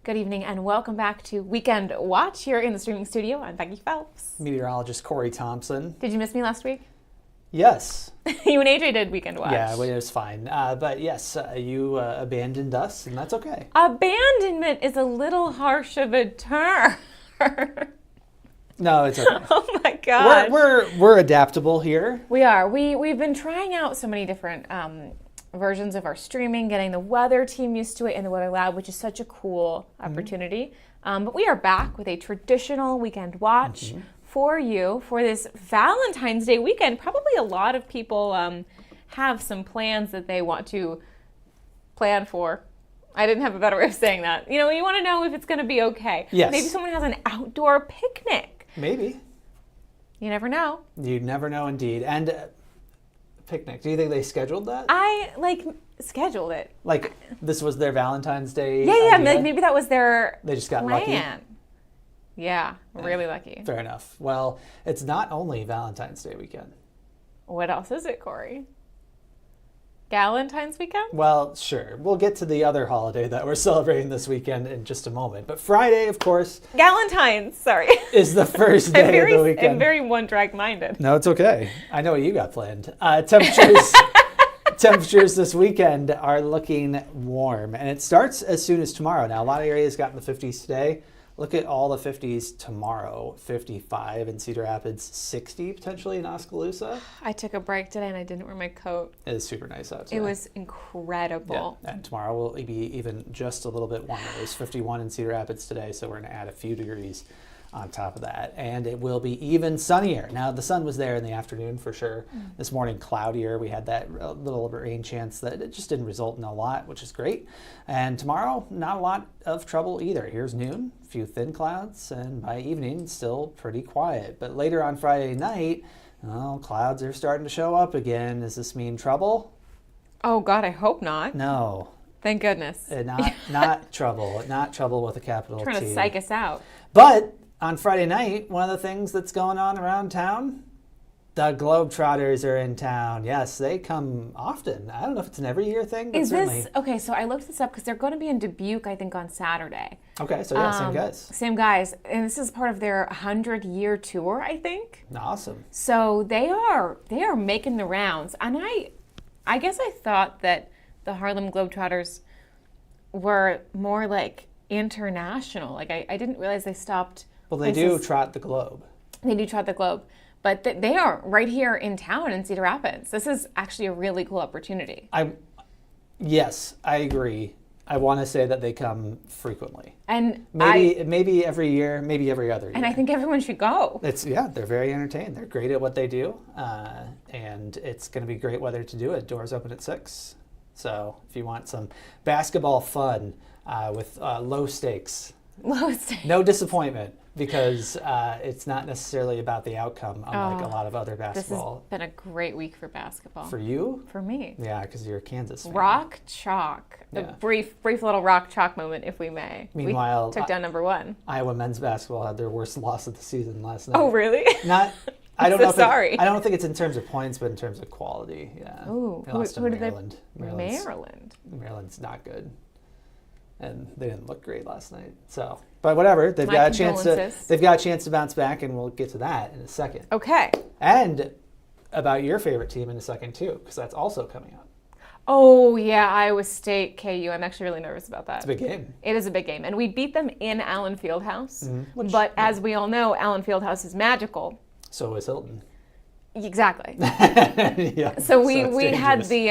Good evening and welcome back to Weekend Watch here in the streaming studio. I'm Becky Phelps. Meteorologist Corey Thompson. Did you miss me last week? Yes. You and AJ did Weekend Watch. Yeah, well, it was fine. But yes, you abandoned us, and that's okay. Abandonment is a little harsh of a term. No, it's okay. Oh my God. We're adaptable here. We are. We've been trying out so many different versions of our streaming, getting the weather team used to it in the Weather Lab, which is such a cool opportunity. But we are back with a traditional Weekend Watch for you for this Valentine's Day weekend. Probably a lot of people have some plans that they want to plan for. I didn't have a better way of saying that. You know, you want to know if it's going to be okay. Yes. Maybe someone has an outdoor picnic. Maybe. You never know. You never know, indeed. And picnic. Do you think they scheduled that? I scheduled it. Like this was their Valentine's Day? Yeah. idea? Maybe that was their They just got plan. lucky? Yeah, really lucky. Fair enough. Well, it's not only Valentine's Day weekend. What else is it, Corey? Galentine's weekend? Well, sure. We'll get to the other holiday that we're celebrating this weekend in just a moment. But Friday, of course, Galentine's, sorry. is the first day of the weekend. I'm very one-track-minded. No, it's okay. I know what you got planned. Temperatures this weekend are looking warm, and it starts as soon as tomorrow. Now, a lot of areas got in the 50s today. Look at all the 50s tomorrow. 55 in Cedar Rapids, 60 potentially in Oskaloosa. I took a break today and I didn't wear my coat. It is super nice out today. It was incredible. Yeah, and tomorrow will be even just a little bit warmer. It was 51 in Cedar Rapids today, so we're going to add a few degrees on top of that. And it will be even sunnier. Now, the sun was there in the afternoon for sure. This morning, cloudier. We had that little rain chance that it just didn't result in a lot, which is great. And tomorrow, not a lot of trouble either. Here's noon, a few thin clouds, and by evening, still pretty quiet. But later on Friday night, clouds are starting to show up again. Does this mean trouble? Oh, God, I hope not. No. Thank goodness. Not trouble. Not trouble with a capital Trying T. to psych us out. But on Friday night, one of the things that's going on around town, the Globetrotters are in town. Yes, they come often. I don't know if it's an every year thing, but certainly. Okay, so I looked this up because they're going to be in Dubuque, I think, on Saturday. Okay, so yeah, same guys. Same guys. And this is part of their 100-year tour, I think. Awesome. So they are making the rounds. And I guess I thought that the Harlem Globetrotters were more like international. Like I didn't realize they stopped. Well, they do trot the globe. They do trot the globe. But they are right here in town in Cedar Rapids. This is actually a really cool opportunity. Yes, I agree. I want to say that they come frequently. And maybe every year, maybe every other year. And I think everyone should go. They're very entertaining. They're great at what they do. And it's going to be great weather to do it. Doors open at 6. So if you want some basketball fun with low stakes. No disappointment, because it's not necessarily about the outcome, unlike a lot of other basketball. This has been a great week for basketball. For you? For me. Yeah, because you're a Kansas fan. Rock chalk. Yeah. A brief little rock chalk moment, if we may. Meanwhile, we took down number 1. Iowa men's basketball had their worst loss of the season last night. Oh, really? I don't know. Sorry. I don't think it's in terms of points, but in terms of quality. Yeah. Ooh, they lost to Maryland. Maryland's not good. And they didn't look great last night. So, but whatever, they've got a chance to bounce back, and we'll get to that in a second. Okay. And about your favorite team in a second too, because that's also coming up. Oh yeah, Iowa State, KU. I'm actually really nervous about that. It's a big game. It is a big game, and we beat them in Allen Fieldhouse. But as we all know, Allen Fieldhouse is magical. So is Hilton. Exactly. Yeah. So we had the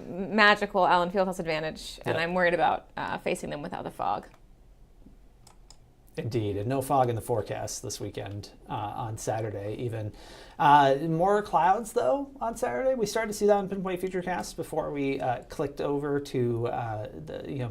magical Allen Fieldhouse advantage, and I'm worried about facing them without the fog. Indeed, and no fog in the forecast this weekend on Saturday even. More clouds, though, on Saturday. We started to see that on Pinpoint Futurecast before we clicked over to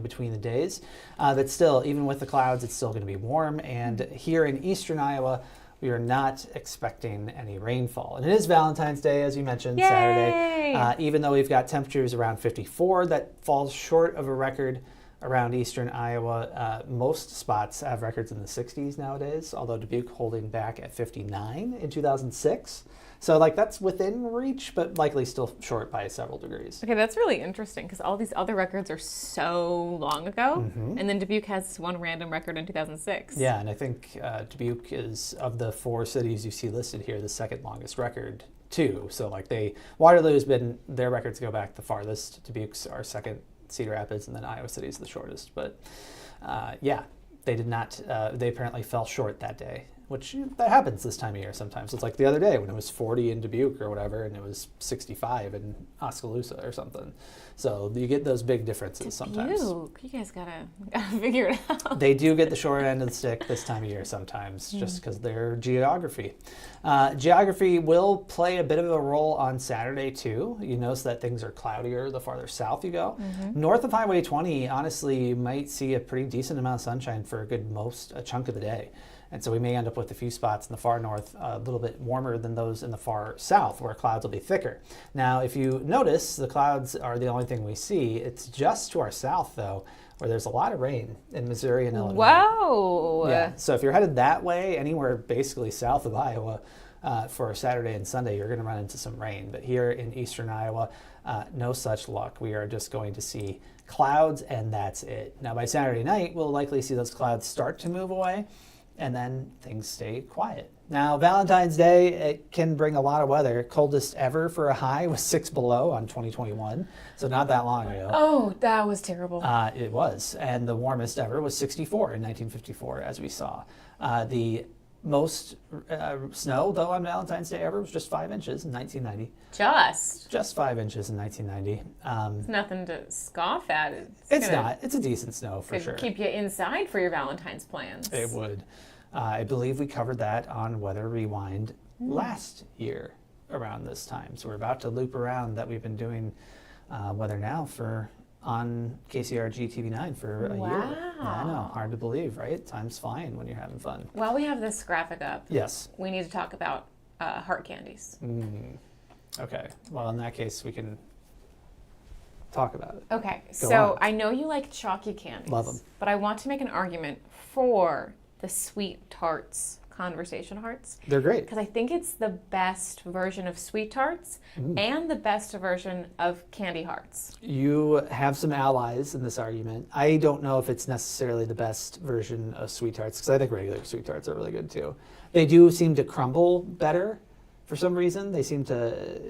between the days. But still, even with the clouds, it's still going to be warm. And here in eastern Iowa, we are not expecting any rainfall. And it is Valentine's Day, as you mentioned, Yay! Saturday. Even though we've got temperatures around 54, that falls short of a record around eastern Iowa. Most spots have records in the 60s nowadays, although Dubuque holding back at 59 in 2006. So like that's within reach, but likely still short by several degrees. Okay, that's really interesting because all these other records are so long ago, and then Dubuque has one random record in 2006. Yeah, and I think Dubuque is, of the 4 cities you see listed here, the second longest record too. So like Waterloo's been, their records go back the farthest. Dubuque's our second, Cedar Rapids, and then Iowa City's the shortest. But yeah, they did not, they apparently fell short that day, which that happens this time of year sometimes. It's like the other day when it was 40 in Dubuque or whatever, and it was 65 in Oskaloosa or something. So you get those big differences sometimes. Dubuque, you guys gotta figure it out. They do get the short end of the stick this time of year sometimes, just because their geography. Geography will play a bit of a role on Saturday too. You notice that things are cloudier the farther south you go. North of Highway 20, honestly, you might see a pretty decent amount of sunshine for a chunk of the day. And so we may end up with a few spots in the far north a little bit warmer than those in the far south, where clouds will be thicker. Now, if you notice, the clouds are the only thing we see. It's just to our south, though, where there's a lot of rain in Missouri and Illinois. Wow. Yeah. So if you're headed that way, anywhere basically south of Iowa, for Saturday and Sunday, you're going to run into some rain. But here in eastern Iowa, no such luck. We are just going to see clouds, and that's it. Now, by Saturday night, we'll likely see those clouds start to move away, and then things stay quiet. Now, Valentine's Day, it can bring a lot of weather. Coldest ever for a high was 6 below on 2021, so not that long ago. Oh, that was terrible. It was, and the warmest ever was 64 in 1954, as we saw. The most snow, though, on Valentine's Day ever was just 5 inches in 1990. Just 5 inches in 1990. It's nothing to scoff at. It's not. It's a decent snow for sure. Keep you inside for your Valentine's plans. It would. I believe we covered that on Weather Rewind last year around this time. So we're about to loop around that. We've been doing Weather Now on KCRG TV9 for a year. Yeah, I know. Hard to believe, right? Time's flying when you're having fun. While we have this graphic up, yes, we need to talk about heart candies. Okay. Well, in that case, we can talk about it. Okay. Go So on. I know you like chalky candies. Love them. But I want to make an argument for the sweet tarts conversation hearts. They're great. Because I think it's the best version of sweet tarts and the best version of candy hearts. You have some allies in this argument. I don't know if it's necessarily the best version of sweet tarts, because I think regular sweet tarts are really good too. They do seem to crumble better for some reason. They seem to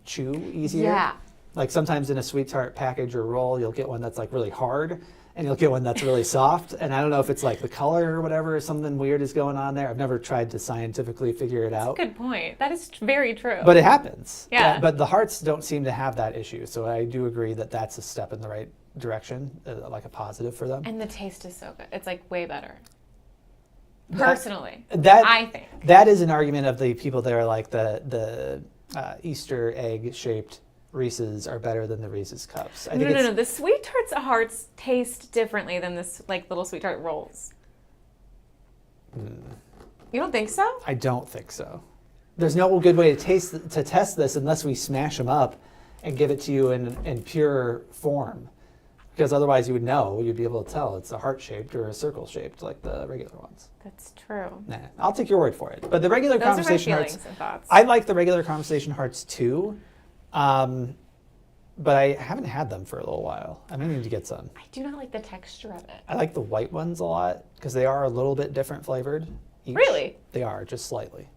chew easier. Yeah. Like sometimes in a sweet tart package or roll, you'll get one that's like really hard, and you'll get one that's really soft. And I don't know if it's like the color or whatever, something weird is going on there. I've never tried to scientifically figure it out. Good point. That is very true. But it happens. Yeah. But the hearts don't seem to have that issue. So I do agree that that's a step in the right direction, like a positive for them. And the taste is so good. It's like way better. Personally, That I think. that is an argument of the people that are like the Easter egg shaped Reese's are better than the Reese's cups. I think No. The sweet tarts hearts taste differently than this like little sweet tart rolls. You don't think so? I don't think so. There's no good way to test this unless we smash them up and give it to you in pure form. Because otherwise you would know, you'd be able to tell it's a heart-shaped or a circle-shaped like the regular ones. That's true. Nah, I'll take your word for it. But the regular Those are my conversation feelings hearts, and thoughts. I like the regular conversation hearts too, but I haven't had them for a little while. I may need to get some. I do not like the texture of it. I like the white ones a lot because they are a little bit different flavored each. Really? They are, just slightly.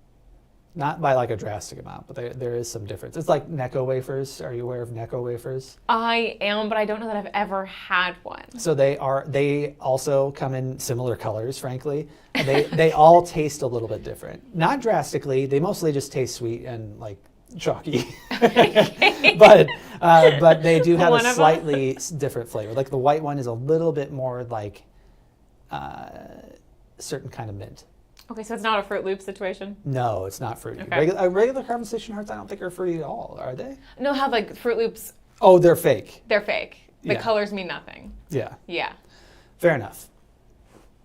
Not by like a drastic amount, but there is some difference. It's like Necco wafers. Are you aware of Necco wafers? I am, but I don't know that I've ever had one. So they also come in similar colors, frankly. And they all taste a little bit different. Not drastically. They mostly just taste sweet and like chalky. but they do have a slightly different flavor. Like the white one is a little bit more like certain kind of mint. Okay, so it's not a Fruit Loop situation? No, it's not fruity. Okay. Regular conversation hearts, I don't think are fruity at all, are they? No, have like Fruit Loops. Oh, they're fake. They're fake. The Yeah. colors mean nothing. Yeah. Yeah. Fair enough.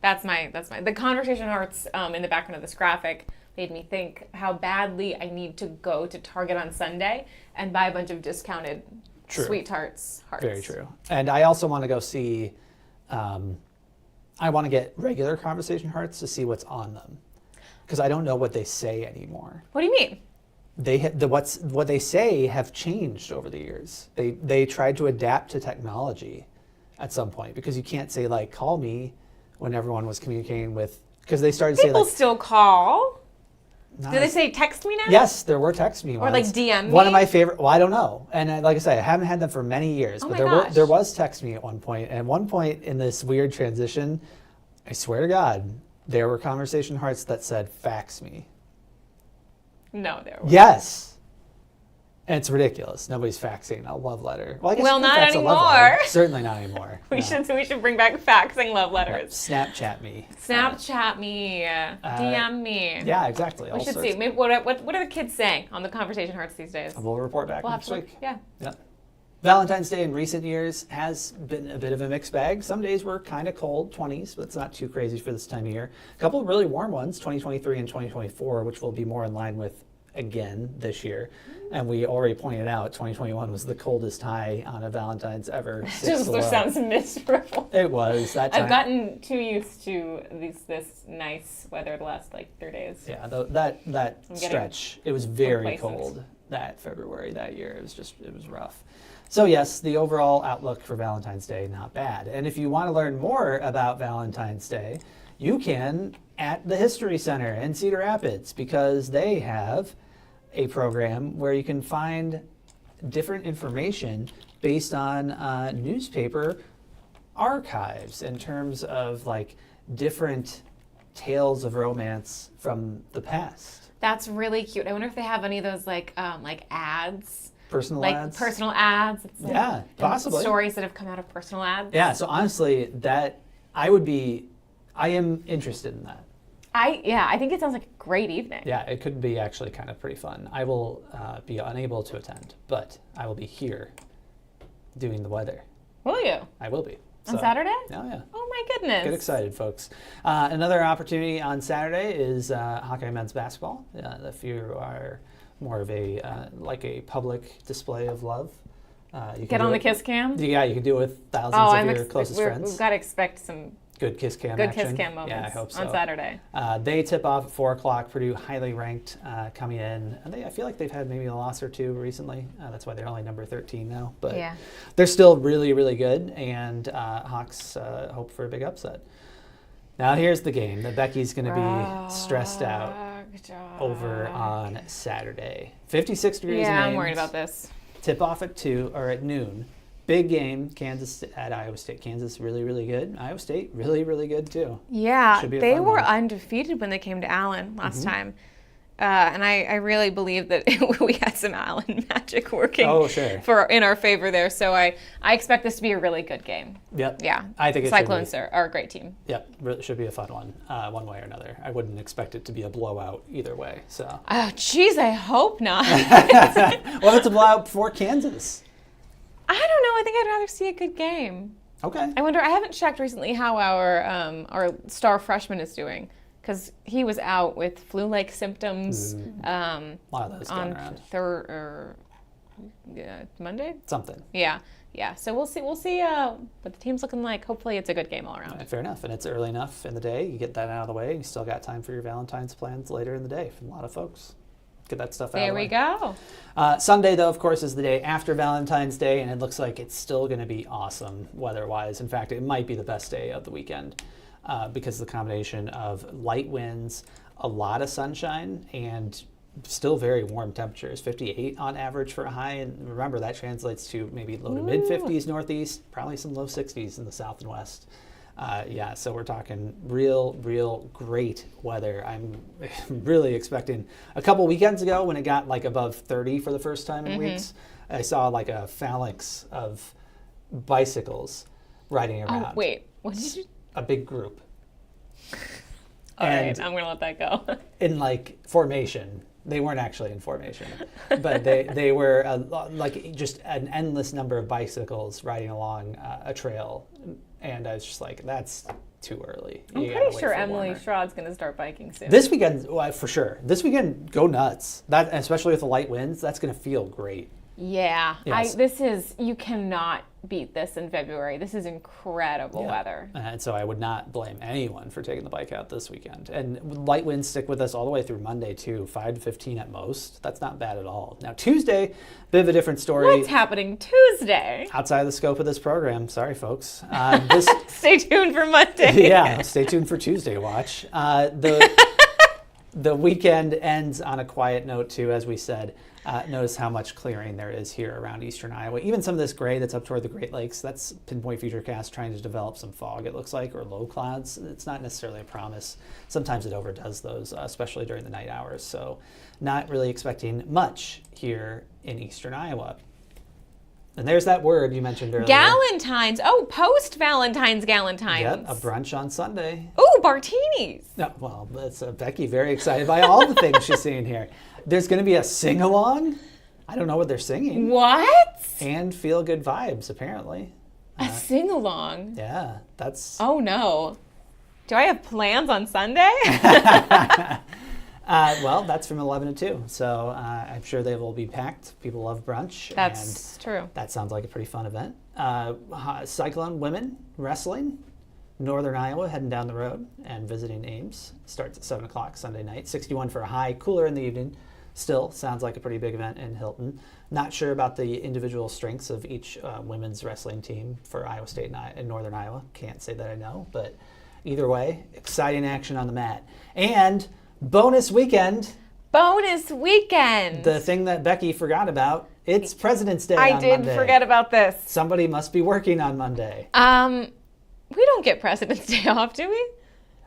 That's my the conversation hearts in the background of this graphic made me think how badly I need to go to Target on Sunday and buy a bunch of discounted True. sweet tarts hearts. Very true. And I also want to go see I want to get regular conversation hearts to see what's on them, because I don't know what they say anymore. What do you mean? What they say have changed over the years. They tried to adapt to technology at some point, because you can't say like call me when everyone was communicating with, because they started to say People like still call. not Do they as- say text me now? Yes, there were text me Or ones. like DM me? One of my favorite. Well, I don't know, and like I say, I haven't had them for many years. Oh But my there gosh. was text me at one point, and at one point in this weird transition, I swear to God, there were conversation hearts that said fax me. No, there was. Yes. And it's ridiculous. Nobody's faxing a love letter. Well, I guess Well, you can not fax a love anymore. letter. Certainly not anymore. We No. should bring back faxing love letters. Snapchat me. Snapchat me, DM me. Yeah, exactly. We all should sorts. see. Maybe what are the kids saying on the conversation hearts these days? We'll report back We'll have next to look. week. Yeah. Yep. Valentine's Day in recent years has been a bit of a mixed bag. Some days were kind of cold, 20s, but it's not too crazy for this time of year. A couple of really warm ones, 2023 and 2024, which will be more in line with again this year. And we already pointed out 2021 was the coldest high on a Valentine's ever. Just sounds miserable. It was that time. I've gotten too used to this nice weather the last like 3 days. Yeah, that getting stretch, it was very complacent. cold that February that year. It was rough. So yes, the overall outlook for Valentine's Day, not bad. And if you want to learn more about Valentine's Day, you can at the History Center in Cedar Rapids, because they have a program where you can find different information based on newspaper archives in terms of like different tales of romance from the past. That's really cute. I wonder if they have any of those like ads, Personal like ads. personal ads. It's like, Yeah, and possibly. stories that have come out of personal ads. Yeah, so honestly, I am interested in that. I think it sounds like a great evening. Yeah, it could be actually kind of pretty fun. I will be unable to attend, but I will be here doing the weather. Will you? I will be. On Saturday? Oh, yeah. Oh my goodness. Get excited, folks. Another opportunity on Saturday is Hawkeye men's basketball. If you are more of a like a public display of love, you Get can on do the it. kiss cam? Yeah, you can do it with thousands of your closest we've friends. got to expect some Good kiss cam good action. kiss cam moments Yeah, I hope so. on Saturday. They tip off at 4 o'clock. Purdue highly ranked coming in. And I feel like they've had maybe a loss or two recently. That's why they're only number 13 now. But Yeah. they're still really, really good. And Hawks hope for a big upset. Now here's the game that Becky's going to be stressed out over on Saturday. 56 degrees Yeah, in I'm worried Ames. about this. Tip off at 2 or at noon. Big game, Kansas at Iowa State. Kansas really, really good. Iowa State really, really good too. Yeah, Should be a they fun were one. undefeated when they came to Allen last time. And I really believe that we had some Allen magic working Oh, sure. in our favor there. So I expect this to be a really good game. Yep. Yeah. I think it should Cyclones be. are a great team. Yep, really should be a fun one, one way or another. I wouldn't expect it to be a blowout either way. So, Oh, geez, I hope not. well, it's a blowout for Kansas. I don't know. I think I'd rather see a good game. Okay. I wonder. I haven't checked recently how our star freshman is doing, because he was out with flu-like symptoms A lot of those going on around. Monday. Something. Yeah. So we'll see. We'll see what the team's looking like. Hopefully, it's a good game all around. Fair enough, and it's early enough in the day. You get that out of the way. You still got time for your Valentine's plans later in the day for a lot of folks. Get that stuff out of There the way. we go. Sunday, though, of course, is the day after Valentine's Day, and it looks like it's still going to be awesome weather-wise. In fact, it might be the best day of the weekend because of the combination of light winds, a lot of sunshine, and still very warm temperatures, 58 on average for a high. And remember, that translates to maybe low to mid-50s northeast, probably some low 60s in the south and west. So we're talking real great weather. I'm really expecting. A couple weekends ago, when it got like above 30 for the first time in weeks, I saw like a phalanx of bicycles riding around. Oh wait, what did you? A big group. All right, And I'm gonna let that go. in like formation. They weren't actually in formation, but they were like just an endless number of bicycles riding along a trail. And I was just like, that's too early. I'm You gotta pretty wait sure for Emily warmer. Schrod's gonna start biking soon. This weekend, well, for sure. This weekend, go nuts. That, especially with the light winds, that's going to feel great. Yeah, Yes. you cannot beat this in February. This is incredible weather. And so I would not blame anyone for taking the bike out this weekend. And light winds stick with us all the way through Monday too, 5 to 15 at most. That's not bad at all. Now Tuesday, bit of a different story. What's happening Tuesday? Outside the scope of this program. Sorry, folks. Stay tuned for Monday. Yeah, stay tuned for Tuesday watch. The weekend ends on a quiet note too, as we said. Notice how much clearing there is here around eastern Iowa. Even some of this gray that's up toward the Great Lakes, that's Pinpoint Futurecast trying to develop some fog, it looks like, or low clouds. It's not necessarily a promise. Sometimes it overdoes those, especially during the night hours. So not really expecting much here in eastern Iowa. And there's that word you mentioned earlier. Galentines. Oh, post-Valentines Galentines. Yep, a brunch on Sunday. Ooh, Bartinis. No, well, that's Becky very excited by all the things she's seeing here. There's going to be a sing-along. I don't know what they're singing. What? And feel good vibes, apparently. A sing-along? Yeah, that's... Oh, no. Do I have plans on Sunday? Well, that's from 11 to 2, so I'm sure they will be packed. People love brunch. That's true. That sounds like a pretty fun event. Cyclone women wrestling. Northern Iowa heading down the road and visiting Ames. Starts at 7 o'clock Sunday night. 61 for a high, cooler in the evening. Still sounds like a pretty big event in Hilton. Not sure about the individual strengths of each women's wrestling team for Iowa State and Northern Iowa. Can't say that I know, but either way, exciting action on the mat. And bonus weekend. Bonus weekend. The thing that Becky forgot about. It's President's Day I on did Monday. forget about this. Somebody must be working on Monday. We don't get President's Day off, do we?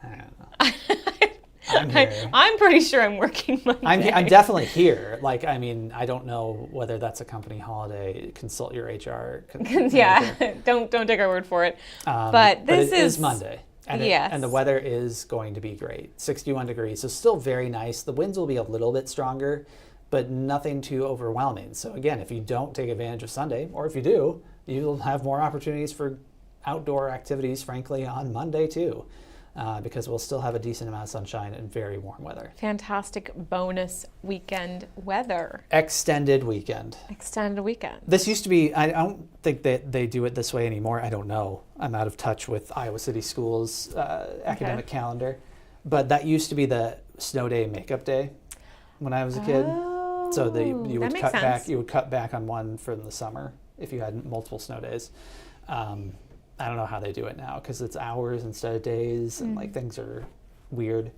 I don't know. I'm here. I'm pretty sure I'm working Monday. I'm definitely here. Like, I mean, I don't know whether that's a company holiday. Consult your HR. Yeah, don't take our word for it. But this it is Monday. And, yes. And the weather is going to be great. 61 degrees, so still very nice. The winds will be a little bit stronger, but nothing too overwhelming. So again, if you don't take advantage of Sunday, or if you do, you'll have more opportunities for outdoor activities, frankly, on Monday too, because we'll still have a decent amount of sunshine and very warm weather. Fantastic bonus weekend weather. Extended weekend. Extended weekend. This used to be, I don't think that they do it this way anymore. I don't know. I'm out of touch with Iowa City Schools' academic calendar. But that used to be the snow day makeup day when I was a kid. So you would cut back on one from the summer if you had multiple snow days. I don't know how they do it now because it's hours instead of days and like things are weird.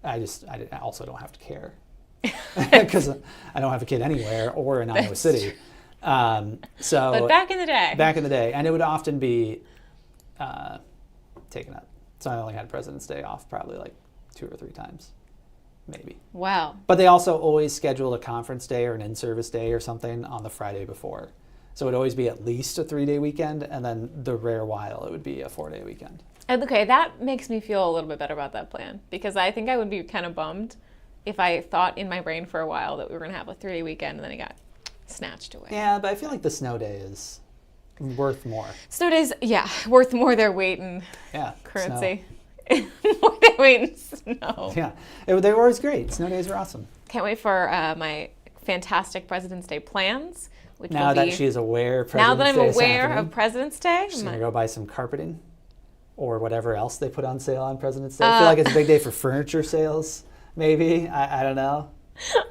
I also don't have to care because I don't have a kid anywhere or in Iowa City. But back in the day, and it would often be taken up. So I only had President's Day off probably like 2 or 3 times, maybe. Wow. But they also always scheduled a conference day or an in-service day or something on the Friday before. So it would always be at least a 3-day weekend, and then the rare while it would be a 4-day weekend. Okay, that makes me feel a little bit better about that plan because I think I would be kind of bummed if I thought in my brain for a while that we were going to have a 3-day weekend and then it got snatched away. Yeah, but I feel like the snow day is worth more. Snow days, yeah, worth more their weight in currency. More their weight in snow. Yeah, they were always great. Snow days were awesome. Can't wait for my fantastic President's Day plans. Now that she is aware Now that I'm aware of President's Day. She's going to go buy some carpeting or whatever else they put on sale on President's Day. I feel like it's a big day for furniture sales, maybe. I don't know.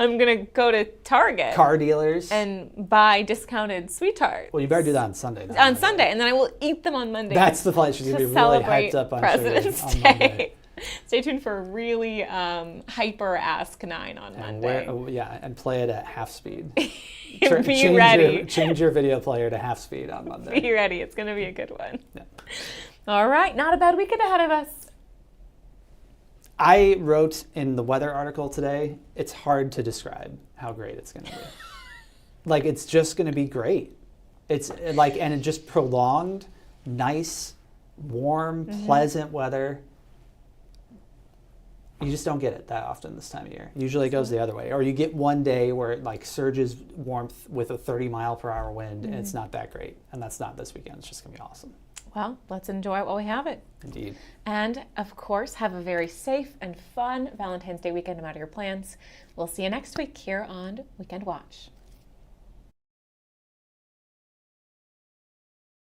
I'm going to go to Target. Car dealers. And buy discounted sweet tarts. Well, you better do that on Sunday. On Sunday, and then I will eat them on Monday. That's the place. She's going to be really hyped up on President's on Day. Monday. Stay tuned for a really hyper Ask 9 on Monday. And play it at half speed. Be ready. Change your video player to half speed on Monday. Be ready. It's going to be a good one. Yeah. All right. Not a bad weekend ahead of us. I wrote in the weather article today, it's hard to describe how great it's going to be. Like, it's just going to be great. It's like, and it just prolonged, nice, warm, pleasant weather. You just don't get it that often this time of year. Usually it goes the other way. Or you get one day where it like surges warmth with a 30-mile-per-hour wind, and it's not that great. And that's not this weekend. It's just going to be awesome. Well, let's enjoy it while we have it. Indeed. And, of course, have a very safe and fun Valentine's Day weekend no matter your plans. We'll see you next week here on Weekend Watch.